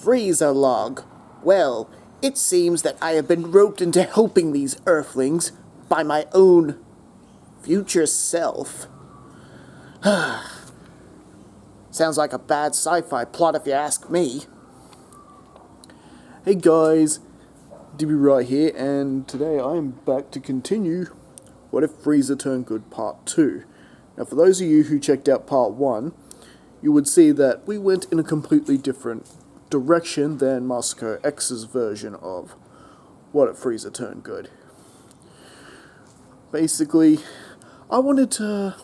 Frieza log. Well, it seems that I have been roped into helping these Earthlings by my own future self. Sounds like a bad sci-fi plot if you ask me. Hey guys, DB right here, and today I'm back to continue What If Frieza Turned Good Part 2. Now for those of you who checked out Part 1, you would see that we went in a completely different direction than Masako X's version of What If Frieza Turned Good. Basically, I wanted to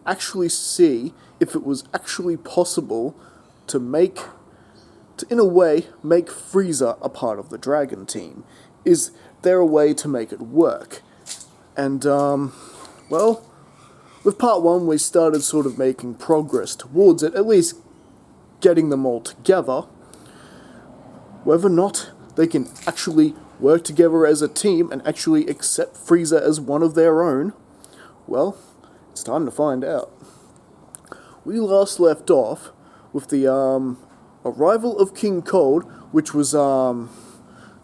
actually see if it was actually possible to in a way, make Frieza a part of the Dragon Team. Is there a way to make it work? And, well, with Part 1 we started sort of making progress towards it, at least getting them all together. Whether or not they can actually work together as a team and actually accept Frieza as one of their own, well, it's time to find out. We last left off with the, arrival of King Cold, which was,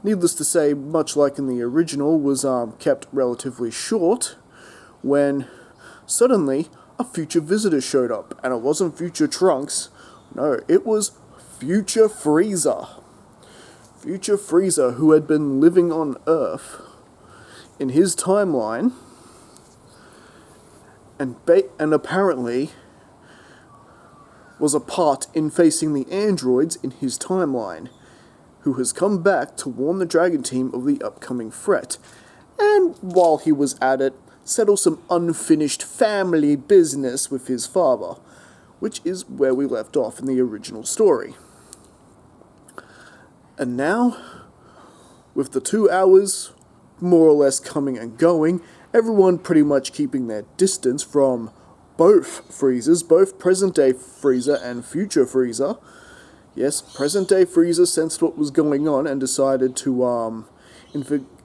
needless to say, much like in the original, was kept relatively short, when suddenly a future visitor showed up, and it wasn't future Trunks, no, it was future Frieza. Future Frieza, who had been living on Earth in his timeline, and apparently was a part in facing the androids in his timeline, who has come back to warn the Dragon Team of the upcoming threat, and while he was at it, settle some unfinished family business with his father, which is where we left off in the original story. And now, with the 2 hours more or less coming and going, everyone pretty much keeping their distance from both Friezas, both present-day Frieza and future Frieza. Yes, present-day Frieza sensed what was going on and decided to,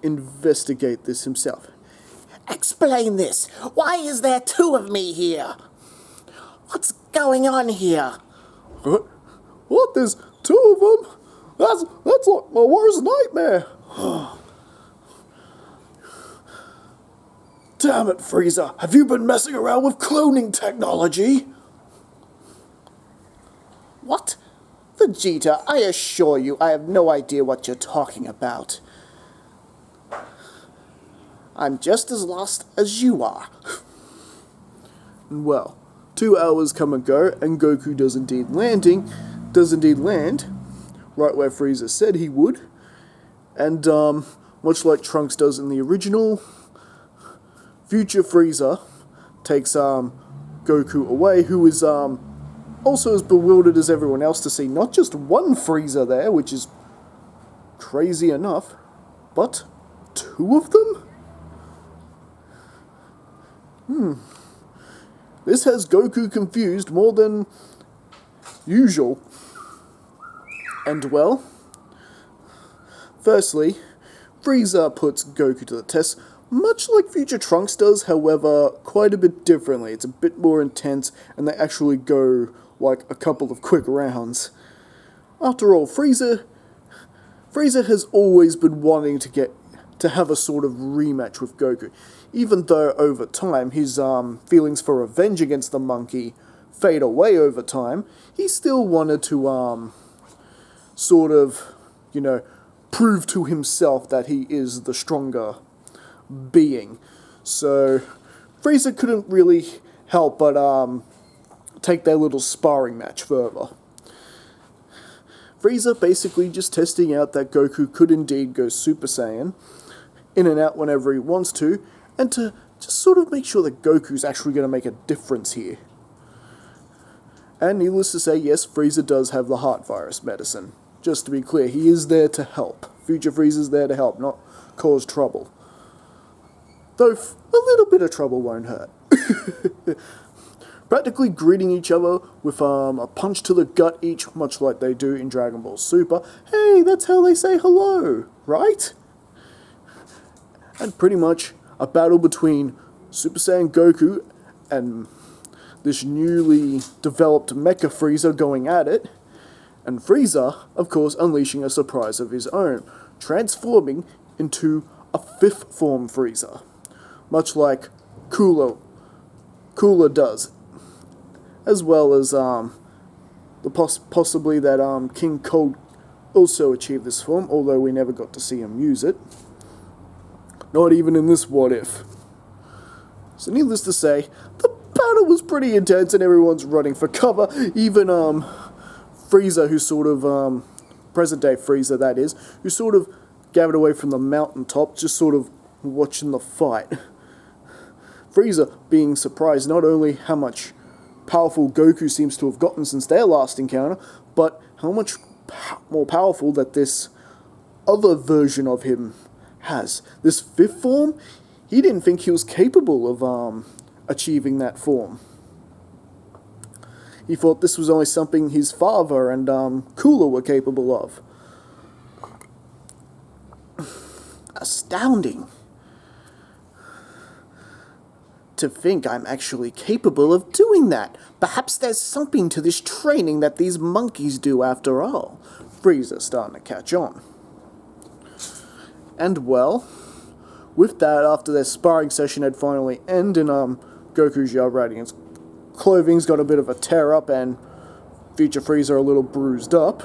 investigate this himself. Explain this. Why is there 2 of me here? What's going on here? What? There's 2 of them? That's like my worst nightmare. Damn it, Frieza! Have you been messing around with cloning technology? What? Vegeta, I assure you I have no idea what you're talking about. I'm just as lost as you are. Well, 2 hours come and go, and Goku does indeed land, right where Frieza said he would, and, much like Trunks does in the original, future Frieza takes, Goku away, who is, also as bewildered as everyone else to see not just one Frieza there, which is crazy enough, but 2 of them? This has Goku confused more than usual. And well, firstly, Frieza puts Goku to the test, much like future Trunks does, however, quite a bit differently. It's a bit more intense, and they actually go like a couple of quick rounds. After all, Frieza has always been wanting to have a sort of rematch with Goku. Even though over time his feelings for revenge against the monkey fade away over time, he still wanted to sort of, prove to himself that he is the stronger being. So Frieza couldn't really help but take their little sparring match further. Frieza basically just testing out that Goku could indeed go Super Saiyan, in and out whenever he wants to, and to just sort of make sure that Goku's actually going to make a difference here. And needless to say, yes, Frieza does have the heart virus medicine. Just to be clear, he is there to help. Future Frieza's there to help, not cause trouble. Though a little bit of trouble won't hurt. Practically greeting each other with a punch to the gut each, much like they do in Dragon Ball Super. Hey, that's how they say hello, right? And pretty much a battle between Super Saiyan Goku and this newly developed Mecha Frieza going at it. And Frieza, of course, unleashing a surprise of his own, transforming into a fifth form Frieza, much like Cooler does, as well as possibly that King Cold also achieved this form, although we never got to see him use it. Not even in this What If. So needless to say, the battle was pretty intense and everyone's running for cover. Even Frieza, who sort of, present day Frieza that is, who sort of gathered away from the mountaintop, just sort of watching the fight. Frieza being surprised not only how much powerful Goku seems to have gotten since their last encounter, but how much more powerful that this other version of him has. This fifth form, he didn't think he was capable of achieving that form. He thought this was only something his father and Cooler were capable of. Astounding. To think I'm actually capable of doing that. Perhaps there's something to this training that these monkeys do after all. Frieza's starting to catch on. And well, with that, after their sparring session had finally ended, and Goku's yelled Radiant's clothing's got a bit of a tear up and future Frieza a little bruised up,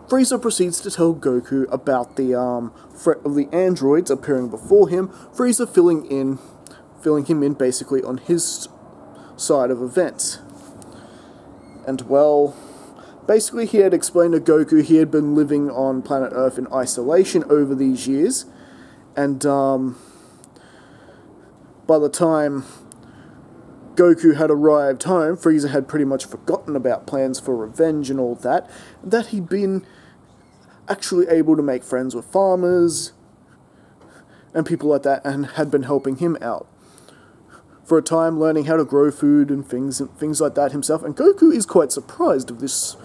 Frieza proceeds to tell Goku about the threat of the androids appearing before him, Frieza filling him in basically on his side of events. And well, basically he had explained to Goku he had been living on planet Earth in isolation over these years, and by the time Goku had arrived home, Frieza had pretty much forgotten about plans for revenge and all that, and that he'd been actually able to make friends with farmers and people like that, and had been helping him out for a time, learning how to grow food and things like that himself. And Goku is quite surprised of this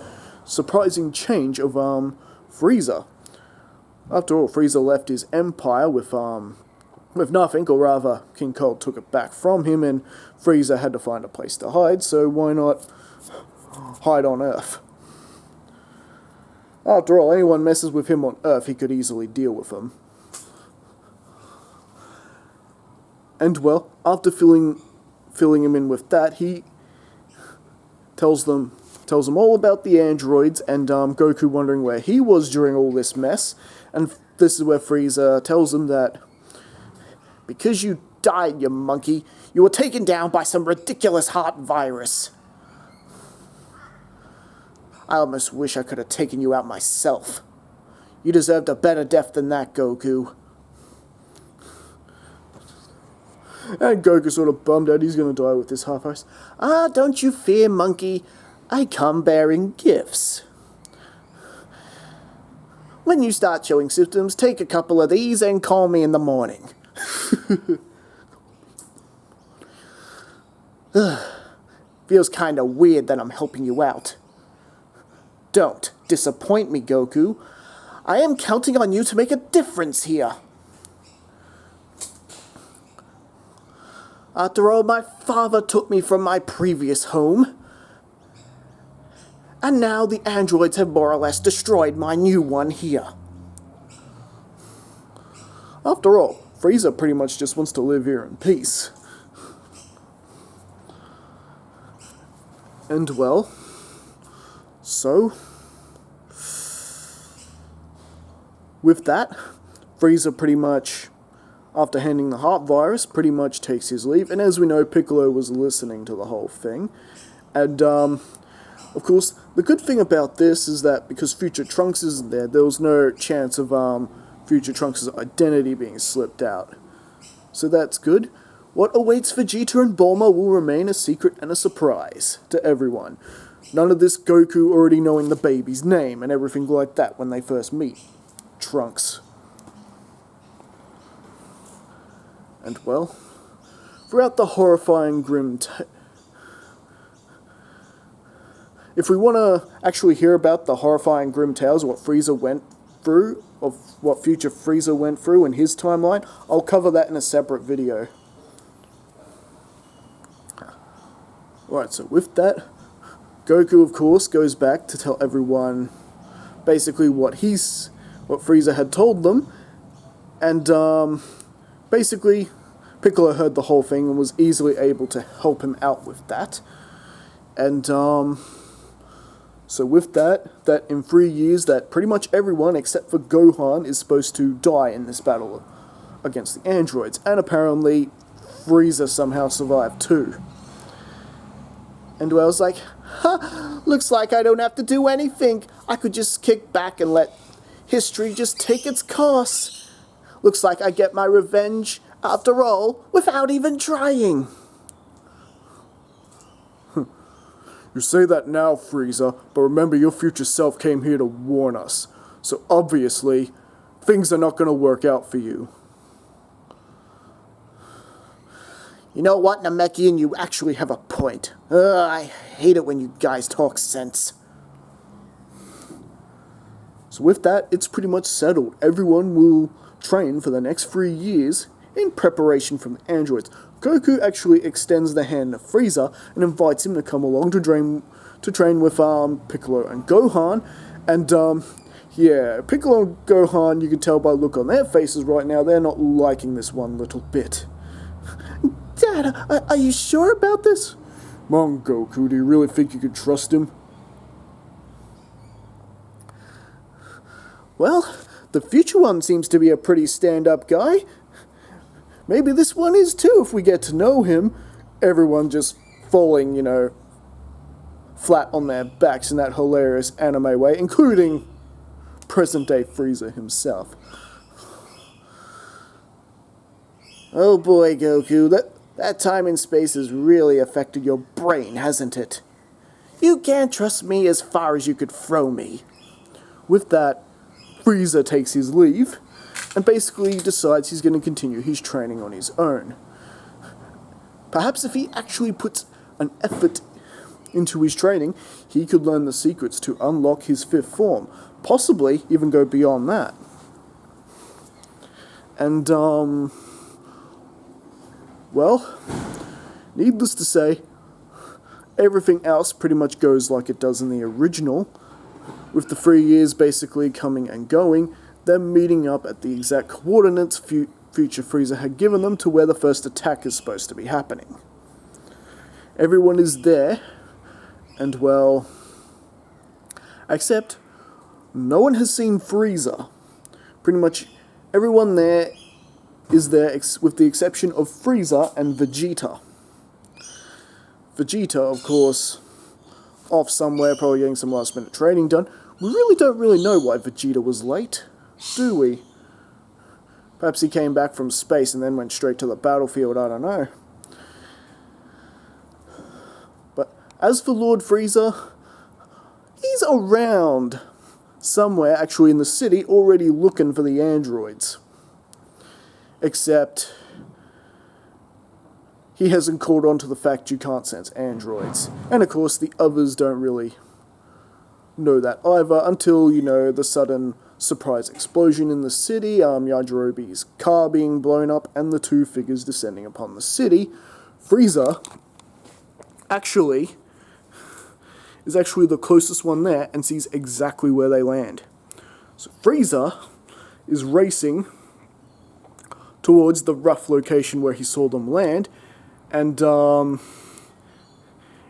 surprising change of Frieza. After all, Frieza left his empire with nothing, or rather, King Cold took it back from him, and Frieza had to find a place to hide, so why not hide on Earth? After all, anyone messes with him on Earth, he could easily deal with them. And well, after filling him in with that, he tells them all about the androids, and Goku wondering where he was during all this mess. And this is where Frieza tells him that because you died, you monkey, you were taken down by some ridiculous heart virus. I almost wish I could have taken you out myself. You deserved a better death than that, Goku. And Goku sort of bummed out he's going to die with this half ice. Don't you fear, monkey. I come bearing gifts. When you start showing symptoms, take a couple of these and call me in the morning. Feels kinda weird that I'm helping you out. Don't disappoint me, Goku. I am counting on you to make a difference here. After all, my father took me from my previous home, and now the androids have more or less destroyed my new one here. After all, Frieza pretty much just wants to live here in peace. And well, so with that, Frieza pretty much, after handing the heart virus, pretty much takes his leave, and as we know, Piccolo was listening to the whole thing. And of course, the good thing about this is that because future Trunks isn't there, there was no chance of future Trunks' identity being slipped out. So that's good. What awaits Vegeta and Bulma will remain a secret and a surprise to everyone. None of this Goku already knowing the baby's name and everything like that when they first meet Trunks. And well, throughout the horrifying grim if we want to actually hear about the horrifying grim tales of what Frieza went through, of what future Frieza went through in his timeline, I'll cover that in a separate video. Right, so with that, Goku, of course, goes back to tell everyone basically what Frieza had told them, and basically Piccolo heard the whole thing and was easily able to help him out with that. And so with that in 3 years, that pretty much everyone except for Gohan is supposed to die in this battle against the androids, and apparently Frieza somehow survived too. And I was like, looks like I don't have to do anything. I could just kick back and let history just take its course. Looks like I get my revenge, after all, without even trying. You say that now, Frieza, but remember your future self came here to warn us. So obviously, things are not going to work out for you. You know what, Namekian, you actually have a point. I hate it when you guys talk sense. So with that, it's pretty much settled. Everyone will train for the next 3 years in preparation for the androids. Goku actually extends the hand to Frieza and invites him to come along to train with Piccolo and Gohan. And yeah, Piccolo and Gohan, you can tell by the look on their faces right now, they're not liking this one little bit. Dad, are you sure about this? Come on, Goku, do you really think you can trust him? Well, the future one seems to be a pretty stand-up guy. Maybe this one is too, if we get to know him. Everyone just falling, flat on their backs in that hilarious anime way, including present-day Frieza himself. Oh boy, Goku, that time and space has really affected your brain, hasn't it? You can't trust me as far as you could throw me. With that, Frieza takes his leave and basically decides he's going to continue his training on his own. Perhaps if he actually puts an effort into his training, he could learn the secrets to unlock his fifth form, possibly even go beyond that. And, well, needless to say, everything else pretty much goes like it does in the original, with the 3 years basically coming and going, them meeting up at the exact coordinates future Frieza had given them to where the first attack is supposed to be happening. Everyone is there, and well, except no one has seen Frieza. Pretty much everyone there is there with the exception of Frieza and Vegeta. Vegeta, of course, off somewhere, probably getting some last minute training done. We really don't know why Vegeta was late, do we? Perhaps he came back from space and then went straight to the battlefield, I don't know. But as for Lord Frieza, he's around somewhere, actually in the city, already looking for the androids. Except he hasn't caught on to the fact you can't sense androids. And of course the others don't really know that either until, the sudden surprise explosion in the city, Yajirobe's car being blown up, and the two figures descending upon the city. Frieza is actually the closest one there and sees exactly where they land. So Frieza is racing towards the rough location where he saw them land, and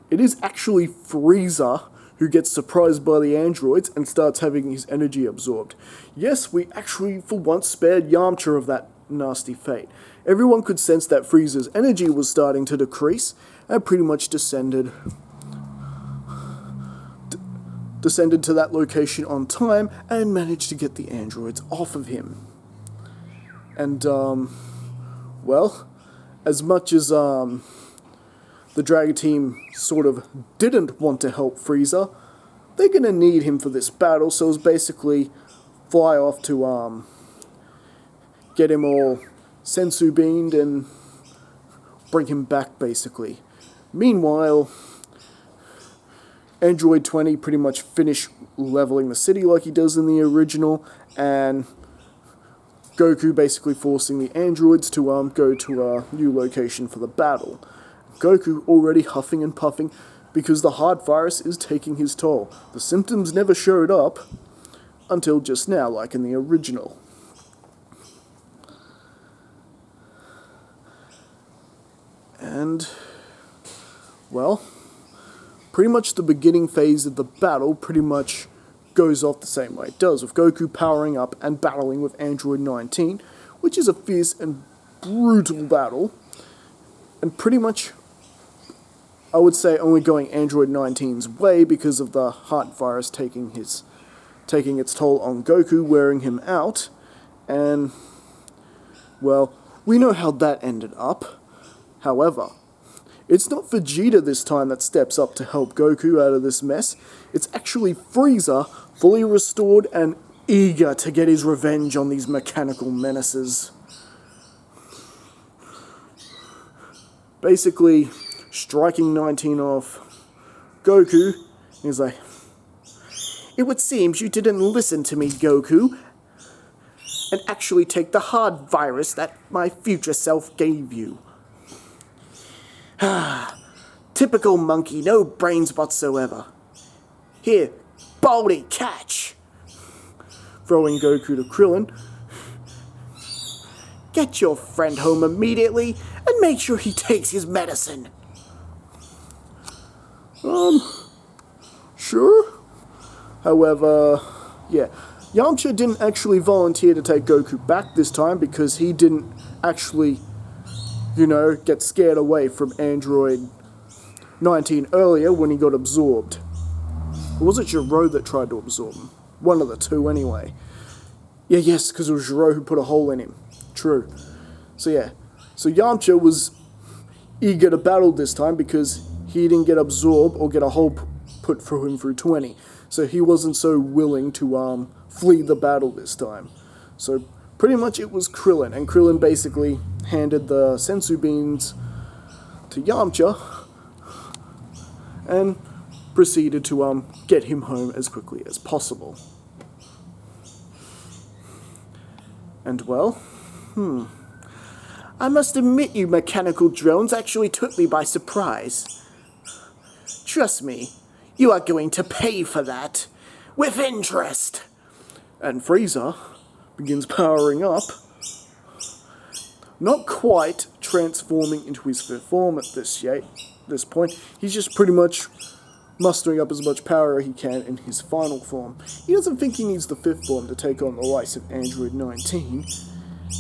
it is actually Frieza who gets surprised by the androids and starts having his energy absorbed. Yes, we actually for once spared Yamcha of that nasty fate. Everyone could sense that Frieza's energy was starting to decrease, and pretty much descended to that location on time and managed to get the androids off of him. And, well, as much as the Dragon team sort of didn't want to help Frieza, they're going to need him for this battle, so it's basically fly off to get him all sensu beamed and bring him back, basically. Meanwhile, Android 20 pretty much finished leveling the city like he does in the original, and Goku basically forcing the androids to go to a new location for the battle. Goku already huffing and puffing because the heart virus is taking his toll. The symptoms never showed up, until just now, like in the original. And, well, pretty much the beginning phase of the battle pretty much goes off the same way it does, with Goku powering up and battling with Android 19, which is a fierce and brutal battle, and pretty much, I would say, only going Android 19's way because of the heart virus taking its toll on Goku, wearing him out, and, well, we know how that ended up. However, it's not Vegeta this time that steps up to help Goku out of this mess. It's actually Frieza, fully restored and eager to get his revenge on these mechanical menaces. Basically, striking 19 off Goku, he's like, "It would seem you didn't listen to me, Goku, and actually take the hard virus that my future self gave you. Typical monkey, no brains whatsoever. Here, Baldy, catch!" Throwing Goku to Krillin. "Get your friend home immediately and make sure he takes his medicine." Sure. However, yeah, Yamcha didn't actually volunteer to take Goku back this time because he didn't actually, get scared away from Android 19 earlier when he got absorbed. Or was it Giro that tried to absorb him? One of the two, anyway. Yes, because it was Giro who put a hole in him. True. So Yamcha was eager to battle this time because he didn't get absorbed or get a hole put through him through 20. So he wasn't so willing to flee the battle this time. So pretty much it was Krillin, and Krillin basically handed the sensu beans to Yamcha and proceeded to get him home as quickly as possible. And well, I must admit you mechanical drones actually took me by surprise. Trust me, you are going to pay for that. With interest. And Frieza begins powering up, not quite transforming into his fifth form at this point. He's just pretty much mustering up as much power as he can in his final form. He doesn't think he needs the fifth form to take on the likes of Android 19.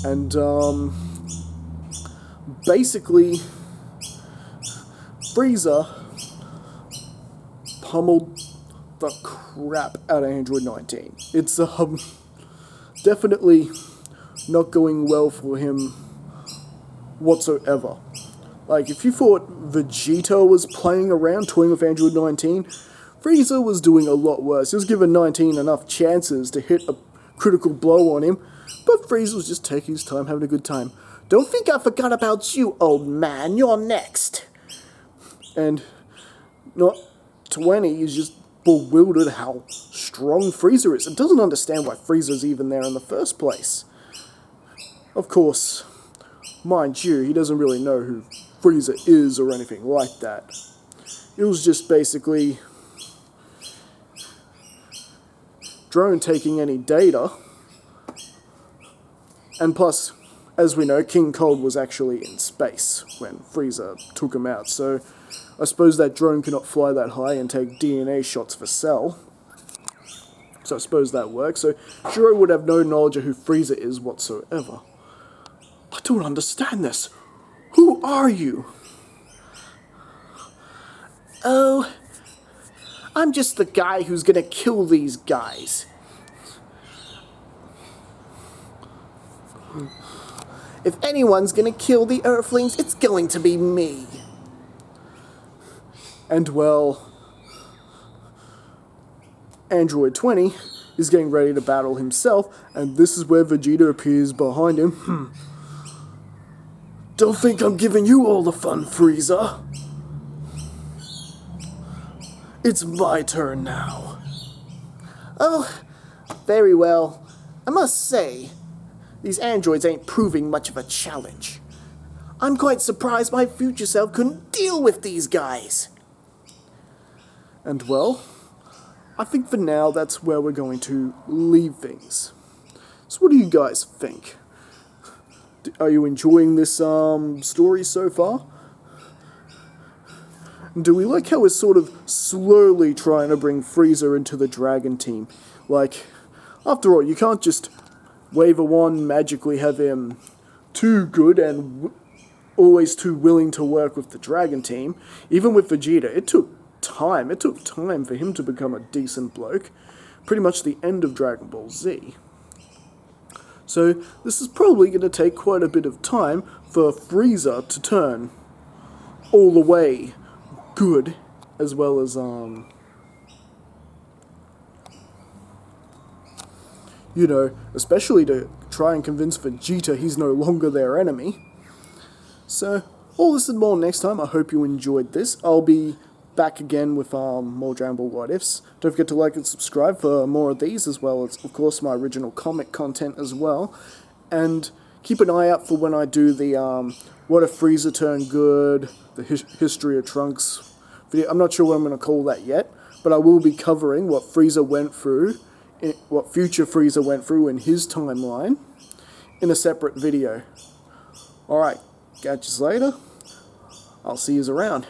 And, basically, Frieza pummeled the crap out of Android 19. It's, definitely not going well for him whatsoever. Like, if you thought Vegeta was playing around, toying with Android 19, Frieza was doing a lot worse. He was giving 19 enough chances to hit a critical blow on him, but Frieza was just taking his time, having a good time. "Don't think I forgot about you, old man. You're next." And not 20 is just bewildered how strong Frieza is and doesn't understand why Frieza's even there in the first place. Of course, mind you, he doesn't really know who Frieza is or anything like that. It was just basically drone taking any data, and plus, as we know, King Cold was actually in space when Frieza took him out, so I suppose that drone cannot fly that high and take DNA shots for Cell. So I suppose that works. So Shiro would have no knowledge of who Frieza is whatsoever. I don't understand this. Who are you? "Oh, I'm just the guy who's gonna kill these guys. If anyone's gonna kill the Earthlings, it's going to be me." And well, Android 20 is getting ready to battle himself, and this is where Vegeta appears behind him. "Don't think I'm giving you all the fun, Frieza. It's my turn now." "Oh, very well. I must say, these androids ain't proving much of a challenge. I'm quite surprised my future self couldn't deal with these guys." And well, I think for now that's where we're going to leave things. So what do you guys think? Are you enjoying this story so far? Do we like how we're sort of slowly trying to bring Frieza into the Dragon team? Like, after all, you can't just wave a wand, magically have him too good and always too willing to work with the Dragon team. Even with Vegeta, it took time. It took time for him to become a decent bloke. Pretty much the end of Dragon Ball Z. So this is probably going to take quite a bit of time for Frieza to turn all the way good, as well as, you know, especially to try and convince Vegeta he's no longer their enemy. So, all this and more next time. I hope you enjoyed this. I'll be back again with more Dragon Ball What Ifs. Don't forget to like and subscribe for more of these, as well as, of course, my original comic content as well. And keep an eye out for when I do the What If Frieza Turned Good, the History of Trunks video. I'm not sure what I'm going to call that yet, but I will be covering what Frieza went through, what future Frieza went through in his timeline, in a separate video. Alright, catch you later. I'll see you around.